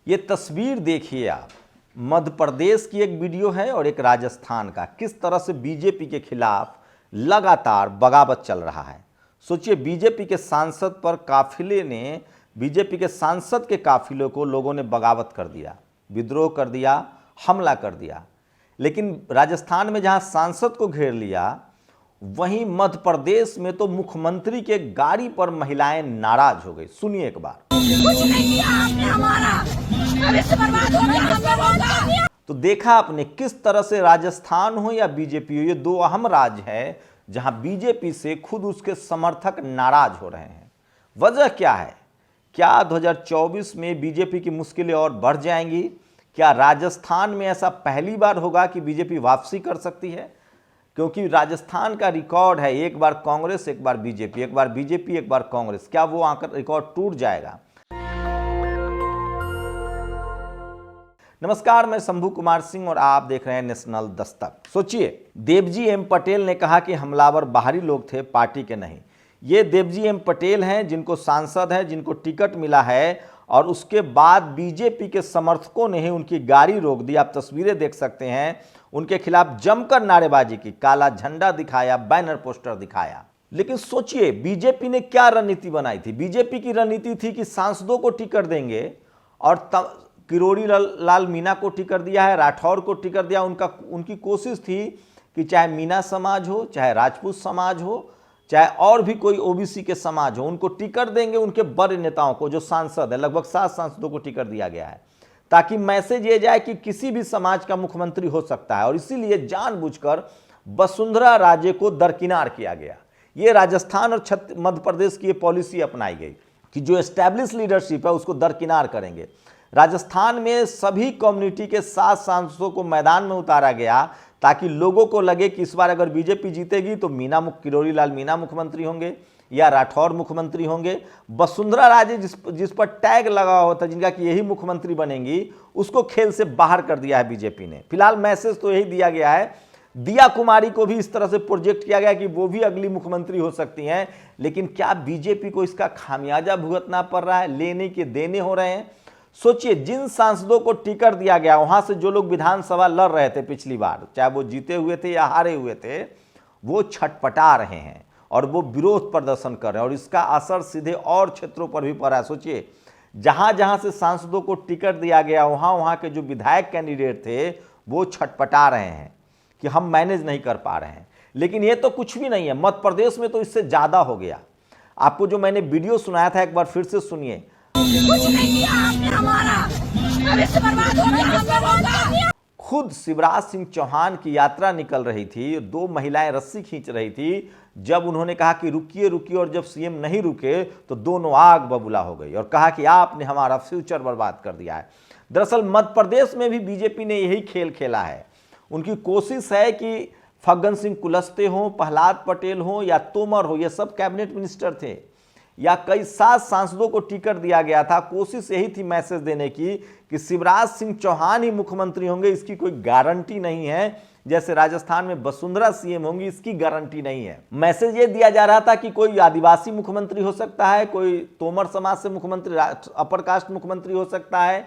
ये तस्वीर देखिए आप, मध्य प्रदेश की एक वीडियो है और एक राजस्थान का। किस तरह से बीजेपी के खिलाफ लगातार बगावत चल रहा है। सोचिए, बीजेपी के सांसद पर काफिले ने, बीजेपी के सांसद के काफिले को लोगों ने बगावत कर दिया, विद्रोह कर दिया, हमला कर दिया। लेकिन राजस्थान में जहां सांसद को घेर लिया, वहीं मध्य प्रदेश में तो मुख्यमंत्री के गाड़ी पर महिलाएं नाराज हो गई। सुनिए एक बार। कुछ नहीं किया आपने हमारा, भविष्य बर्बाद हो गया हम लोगों का। तो देखा आपने किस तरह से राजस्थान हो या बीजेपी हो, ये दो अहम राज्य है जहां बीजेपी से खुद उसके समर्थक नाराज हो रहे हैं। वजह क्या है? क्या 2024 में बीजेपी की मुश्किलें और बढ़ जाएंगी? क्या राजस्थान में ऐसा पहली बार होगा कि बीजेपी वापसी कर सकती है? क्योंकि राजस्थान का रिकॉर्ड है, एक बार कांग्रेस, एक बार बीजेपी, एक बार बीजेपी, एक बार कांग्रेस। क्या वो आकर रिकॉर्ड टूट जाएगा? नमस्कार, मैं शंभू कुमार सिंह और आप देख रहे हैं नेशनल दस्तक। सोचिए, देवजी एम पटेल ने कहा कि हमलावर बाहरी लोग थे, पार्टी के नहीं। ये देवजी एम पटेल हैं जिनको सांसद है, जिनको टिकट मिला है, और उसके बाद बीजेपी के समर्थकों ने ही उनकी गाड़ी रोक दी। आप तस्वीरें देख सकते हैं, उनके खिलाफ जमकर नारेबाजी की, काला झंडा दिखाया, बैनर पोस्टर दिखाया। लेकिन सोचिए, बीजेपी ने क्या रणनीति बनाई थी? बीजेपी की रणनीति थी कि सांसदों को टिकट देंगे, और किरोड़ी लाल मीणा को टिकट दिया है, राठौर को टिकट दिया। उनकी कोशिश थी कि चाहे मीणा समाज हो, चाहे राजपूत समाज हो, चाहे और भी कोई ओबीसी के समाज हो, उनको टिकट देंगे। उनके बड़े नेताओं को, जो सांसद है, लगभग 7 सांसदों को टिकट दिया गया है, ताकि मैसेज ये जाए कि किसी भी समाज का मुख्यमंत्री हो सकता है। और इसीलिए जानबूझकर वसुंधरा राजे को दरकिनार किया गया। ये राजस्थान और मध्य प्रदेश की ये पॉलिसी अपनाई गई कि जो एस्टैब्लिश लीडरशिप है उसको दरकिनार करेंगे। राजस्थान में सभी कम्युनिटी के 7 सांसदों को मैदान में उतारा गया, ताकि लोगों को लगे कि इस बार अगर बीजेपी जीतेगी तो किरोड़ी लाल मीणा मुख्यमंत्री होंगे या राठौर मुख्यमंत्री होंगे। वसुंधरा राजे जिस पर टैग लगा हुआ था, जिनका कि यही मुख्यमंत्री बनेंगी, उसको खेल से बाहर कर दिया है बीजेपी ने। फिलहाल मैसेज तो यही दिया गया है। दिया कुमारी को भी इस तरह से प्रोजेक्ट किया गया कि वो भी अगली मुख्यमंत्री हो सकती हैं। लेकिन क्या बीजेपी को इसका खामियाजा भुगतना पड़ रहा है? लेने के देने हो रहे हैं। सोचिए, जिन सांसदों को टिकट दिया गया, वहां से जो लोग विधानसभा लड़ रहे थे पिछली बार, चाहे वो जीते हुए थे या हारे हुए थे, वो छटपटा रहे हैं और वो विरोध प्रदर्शन कर रहे हैं। और इसका असर सीधे और क्षेत्रों पर भी पड़ा है। सोचिए, जहां जहां से सांसदों को टिकट दिया गया, वहां वहां के जो विधायक कैंडिडेट थे वो छटपटा रहे हैं कि हम मैनेज नहीं कर पा रहे हैं। लेकिन ये तो कुछ भी नहीं है, मध्य प्रदेश में तो इससे ज्यादा हो गया। आपको जो मैंने वीडियो सुनाया था, एक बार फिर से सुनिए। कुछ नहीं किया आपने हमारा, भविष्य बर्बाद हो गया हम लोगों का। खुद शिवराज सिंह चौहान की यात्रा निकल रही थी, 2 महिलाएं रस्सी खींच रही थी। जब उन्होंने कहा कि रुकिए रुकिए, और जब सीएम नहीं रुके तो दोनों आग बबूला हो गई और कहा कि आपने हमारा फ्यूचर बर्बाद कर दिया है। दरअसल मध्य प्रदेश में भी बीजेपी ने यही खेल खेला है। उनकी कोशिश है कि फग्गन सिंह कुलस्ते हो, प्रहलाद पटेल हो या तोमर हो, ये सब कैबिनेट मिनिस्टर थे, या कई 7 सांसदों को टिकट दिया गया था। कोशिश यही थी मैसेज देने की कि शिवराज सिंह चौहान ही मुख्यमंत्री होंगे, इसकी कोई गारंटी नहीं है। जैसे राजस्थान में वसुंधरा सीएम होंगी, इसकी गारंटी नहीं है। मैसेज ये दिया जा रहा था कि कोई आदिवासी मुख्यमंत्री हो सकता है, कोई तोमर समाज से मुख्यमंत्री, अपर कास्ट मुख्यमंत्री हो सकता है,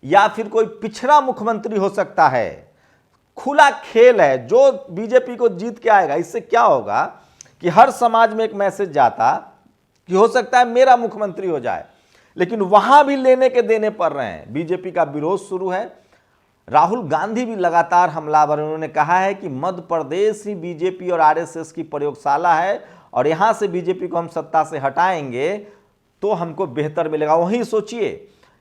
या फिर कोई पिछड़ा मुख्यमंत्री हो सकता है। खुला खेल है, जो बीजेपी को जीत के आएगा। इससे क्या होगा कि हर समाज में एक मैसेज जाता कि हो सकता है मेरा मुख्यमंत्री हो जाए। लेकिन वहां भी लेने के देने पड़ रहे हैं। बीजेपी का विरोध शुरू है। राहुल गांधी भी लगातार हमलावर। उन्होंने कहा है कि मध्य प्रदेश ही बीजेपी और आरएसएस की प्रयोगशाला है, और यहां से बीजेपी को हम सत्ता से हटाएंगे तो हमको बेहतर मिलेगा। वहीं सोचिए,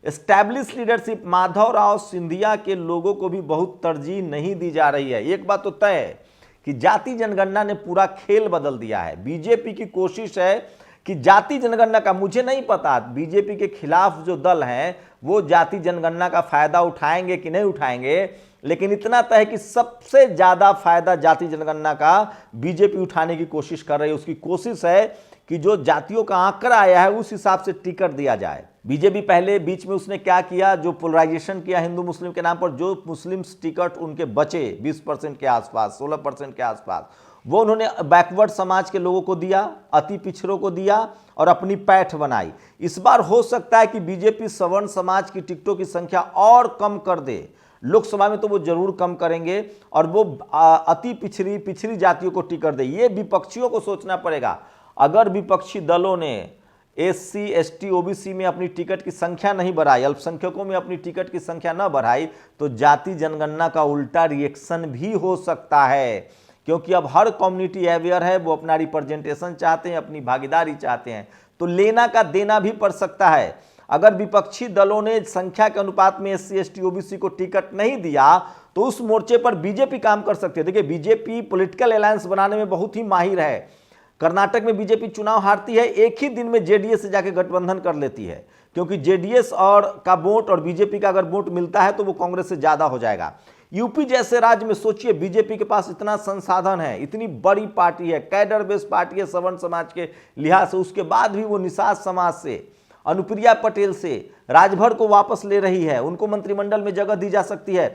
एस्टैब्लिश लीडरशिप माधवराव सिंधिया के लोगों को भी बहुत तरजीह नहीं दी जा रही है। एक बात तो तय है कि जाति जनगणना ने पूरा खेल बदल दिया है। बीजेपी की कोशिश है कि जाति जनगणना का, मुझे नहीं पता बीजेपी के खिलाफ जो दल हैं वो जाति जनगणना का फायदा उठाएंगे कि नहीं उठाएंगे, लेकिन इतना तय है कि सबसे ज्यादा फायदा जाति जनगणना का बीजेपी उठाने की कोशिश कर रही है। उसकी कोशिश है कि जो जातियों का आंकड़ा आया है उस हिसाब से टिकट दिया जाए। बीजेपी पहले बीच में उसने क्या किया, जो पोलराइजेशन किया हिंदू मुस्लिम के नाम पर, जो मुस्लिम टिकट उनके बचे 20% के आसपास, 16% के आसपास, वो उन्होंने बैकवर्ड समाज के लोगों को दिया, अति पिछड़ों को दिया और अपनी पैठ बनाई। इस बार हो सकता है कि बीजेपी सवर्ण समाज की टिकटों की संख्या और कम कर दे। लोकसभा में तो वो जरूर कम करेंगे और वो अति पिछड़ी जातियों को टिकट दे। ये विपक्षियों को सोचना पड़ेगा। अगर विपक्षी दलों ने एससी, एसटी, ओबीसी में अपनी टिकट की संख्या नहीं बढ़ाई, अल्पसंख्यकों में अपनी टिकट की संख्या न बढ़ाई, तो जाति जनगणना का उल्टा रिएक्शन भी हो सकता है। क्योंकि अब हर कम्युनिटी अवेयर है, वो अपना रिप्रेजेंटेशन चाहते हैं, अपनी भागीदारी चाहते हैं, तो लेना का देना भी पड़ सकता है। अगर विपक्षी दलों ने संख्या के अनुपात में एससी, एसटी, ओबीसी को टिकट नहीं दिया तो उस मोर्चे पर बीजेपी काम कर सकती है। देखिए, बीजेपी पॉलिटिकल अलायंस बनाने में बहुत ही माहिर है। कर्नाटक में बीजेपी चुनाव हारती है, एक ही दिन में जेडीएस से जाके गठबंधन कर लेती है, क्योंकि जेडीएस और का वोट और बीजेपी का अगर वोट मिलता है तो वो कांग्रेस से ज्यादा हो जाएगा। यूपी जैसे राज्य में सोचिए, बीजेपी के पास इतना संसाधन है, इतनी बड़ी पार्टी है, कैडर बेस्ड पार्टी है सवर्ण समाज के लिहाज से, उसके बाद भी वो निषाद समाज से, अनुप्रिया पटेल से राजभर को वापस ले रही है, उनको मंत्रिमंडल में जगह दी जा सकती है।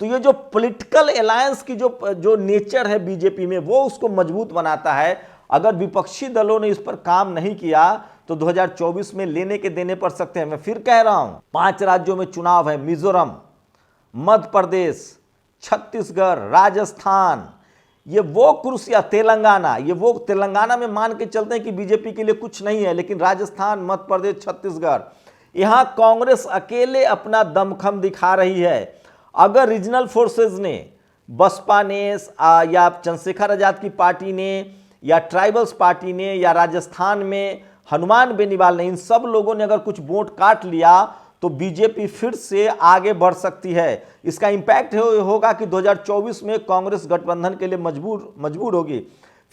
तो ये जो पॉलिटिकल अलायंस की जो नेचर है बीजेपी में, वो उसको मजबूत बनाता है। अगर विपक्षी दलों ने इस पर काम नहीं किया तो 2024 में लेने के देने पड़ सकते हैं। मैं फिर कह रहा हूं, 5 राज्यों में चुनाव है, मिजोरम, मध्य प्रदेश, छत्तीसगढ़, राजस्थान, ये वो कुर्सियां, तेलंगाना, ये वो तेलंगाना में मान के चलते हैं कि बीजेपी के लिए कुछ नहीं है, लेकिन राजस्थान, मध्य प्रदेश, छत्तीसगढ़, यहां कांग्रेस अकेले अपना दमखम दिखा रही है। अगर रीजनल फोर्सेस ने, बसपा ने या चंद्रशेखर आजाद की पार्टी ने या ट्राइबल्स पार्टी ने या राजस्थान में हनुमान बेनीवाल ने, इन सब लोगों ने अगर कुछ वोट काट लिया तो बीजेपी फिर से आगे बढ़ सकती है। इसका इंपैक्ट होगा कि 2024 में कांग्रेस गठबंधन के लिए मजबूर होगी।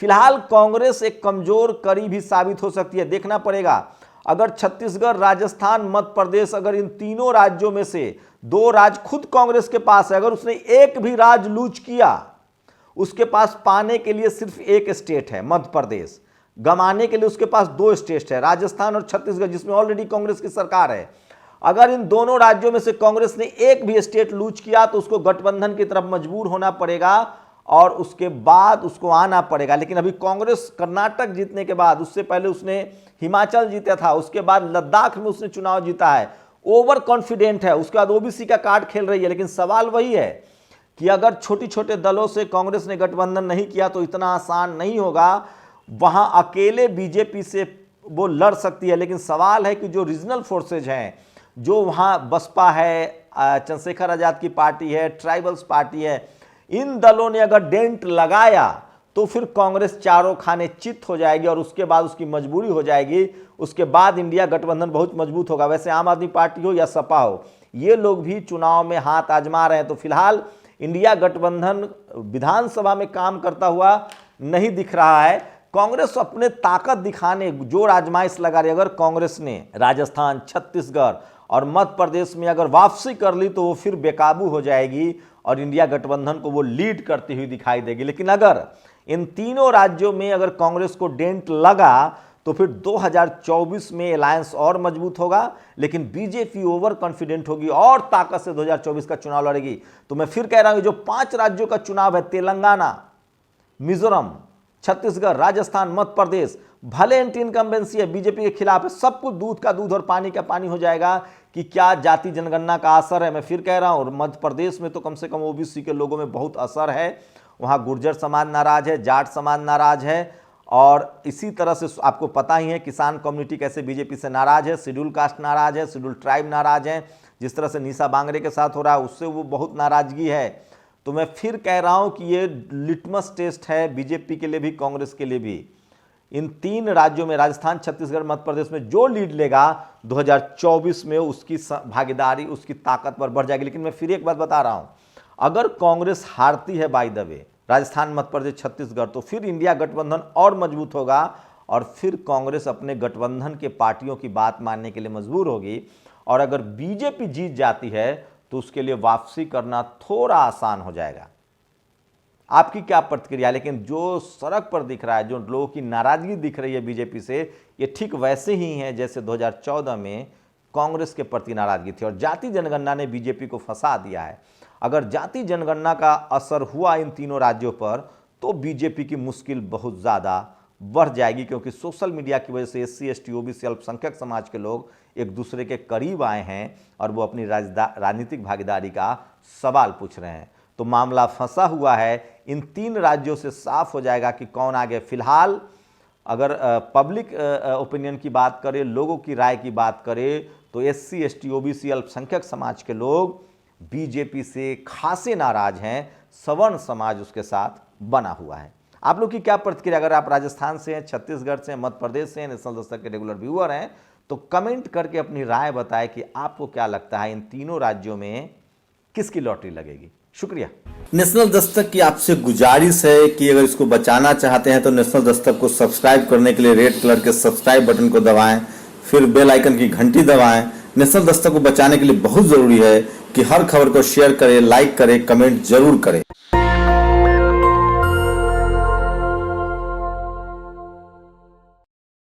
फिलहाल कांग्रेस एक कमजोर कड़ी भी साबित हो सकती है, देखना पड़ेगा। अगर छत्तीसगढ़, राजस्थान, मध्य प्रदेश, अगर इन तीनों राज्यों में से 2 राज्य खुद कांग्रेस के पास है, अगर उसने एक भी राज्य लूज किया, उसके पास पाने के लिए सिर्फ एक स्टेट है मध्य प्रदेश, गंवाने के लिए उसके पास 2 स्टेट है, राजस्थान और छत्तीसगढ़, जिसमें ऑलरेडी कांग्रेस की सरकार है। अगर इन दोनों राज्यों में से कांग्रेस ने एक भी स्टेट लूज किया तो उसको गठबंधन की तरफ मजबूर होना पड़ेगा और उसके बाद उसको आना पड़ेगा। लेकिन अभी कांग्रेस कर्नाटक जीतने के बाद, उससे पहले उसने हिमाचल जीता था, उसके बाद लद्दाख में उसने चुनाव जीता है, ओवर कॉन्फिडेंट है, उसके बाद ओबीसी का कार्ड खेल रही है। लेकिन सवाल वही है कि अगर छोटे छोटे दलों से कांग्रेस ने गठबंधन नहीं किया तो इतना आसान नहीं होगा। वहां अकेले बीजेपी से वो लड़ सकती है, लेकिन सवाल है कि जो रीजनल फोर्सेज हैं, जो वहां बसपा है, चंद्रशेखर आजाद की पार्टी है, ट्राइबल्स पार्टी है, इन दलों ने अगर डेंट लगाया तो फिर कांग्रेस चारों खाने चित हो जाएगी और उसके बाद उसकी मजबूरी हो जाएगी। उसके बाद इंडिया गठबंधन बहुत मजबूत होगा। वैसे आम आदमी पार्टी हो या सपा हो, ये लोग भी चुनाव में हाथ आजमा रहे हैं। तो फिलहाल इंडिया गठबंधन विधानसभा में काम करता हुआ नहीं दिख रहा है। कांग्रेस अपने ताकत दिखाने जोर आजमाइश लगा रही है। अगर कांग्रेस ने राजस्थान, छत्तीसगढ़ और मध्य प्रदेश में अगर वापसी कर ली तो वो फिर बेकाबू हो जाएगी और इंडिया गठबंधन को वो लीड करती हुई दिखाई देगी। लेकिन अगर इन तीनों राज्यों में अगर कांग्रेस को डेंट लगा तो फिर 2024 में अलायंस और मजबूत होगा। लेकिन बीजेपी ओवर कॉन्फिडेंट होगी और ताकत से 2024 का चुनाव लड़ेगी। तो मैं फिर कह रहा हूं, जो 5 राज्यों का चुनाव है, तेलंगाना, मिजोरम, छत्तीसगढ़, राजस्थान, मध्य प्रदेश, भले एंटी इनकम्बेंसी है, बीजेपी के खिलाफ है, सब कुछ दूध का दूध और पानी का पानी हो जाएगा कि क्या जाति जनगणना का असर है। मैं फिर कह रहा हूं, मध्य प्रदेश में तो कम से कम ओबीसी के लोगों में बहुत असर है। वहां गुर्जर समाज नाराज है, जाट समाज नाराज है और इसी तरह से आपको पता ही है किसान कम्युनिटी कैसे बीजेपी से नाराज है, शेड्यूल कास्ट नाराज है, शेड्यूल ट्राइब नाराज है। जिस तरह से निशा बांगरे के साथ हो रहा है उससे वो बहुत नाराजगी है। तो मैं फिर कह रहा हूं कि ये लिटमस टेस्ट है बीजेपी के लिए भी, कांग्रेस के लिए भी। इन 3 राज्यों में, राजस्थान, छत्तीसगढ़, मध्य प्रदेश में जो लीड लेगा 2024 में उसकी भागीदारी, उसकी ताकत पर बढ़ जाएगी। लेकिन मैं फिर एक बात बता रहा हूं, अगर कांग्रेस हारती है by the way Rajasthan, Madhya Pradesh, Chhattisgarh, तो फिर इंडिया गठबंधन और मजबूत होगा और फिर कांग्रेस अपने गठबंधन के पार्टियों की बात मानने के लिए मजबूर होगी। और अगर बीजेपी जीत जाती है तो उसके लिए वापसी करना थोड़ा आसान हो जाएगा। आपकी क्या प्रतिक्रिया? लेकिन जो सड़क पर दिख रहा है, जो लोगों की नाराजगी दिख रही है बीजेपी से, ये ठीक वैसे ही है जैसे 2014 में कांग्रेस के प्रति नाराजगी थी। और जाति जनगणना ने बीजेपी को फंसा दिया है। अगर जाति जनगणना का असर हुआ इन तीनों राज्यों पर तो बीजेपी की मुश्किल बहुत ज़्यादा बढ़ जाएगी, क्योंकि सोशल मीडिया की वजह से SC ST OBC अल्पसंख्यक समाज के लोग एक दूसरे के करीब आए हैं और वो अपनी राजनीतिक भागीदारी का सवाल पूछ रहे हैं। तो मामला फंसा हुआ है। इन 3 राज्यों से साफ हो जाएगा कि कौन आगे। फिलहाल अगर पब्लिक ओपिनियन की बात करें, लोगों की राय की बात करें, तो SC ST OBC अल्पसंख्यक समाज के लोग बीजेपी से खासे नाराज हैं। सवर्ण समाज उसके साथ बना हुआ है। आप लोग की क्या प्रतिक्रिया? अगर आप राजस्थान से हैं, छत्तीसगढ़ से हैं, मध्य प्रदेश से हैं, नेशनल दस्तक के रेगुलर व्यूअर हैं, तो कमेंट करके अपनी राय बताएं कि आपको क्या लगता है इन तीनों राज्यों में किसकी लॉटरी लगेगी। शुक्रिया। नेशनल दस्तक की आपसे गुजारिश है कि अगर इसको बचाना चाहते हैं तो नेशनल दस्तक को सब्सक्राइब करने के लिए रेड कलर के सब्सक्राइब बटन को दबाएं, फिर बेल आइकन की घंटी दबाएं। नेशनल दस्तक को बचाने के लिए बहुत जरूरी है कि हर खबर को शेयर करें, लाइक करें, कमेंट जरूर करें।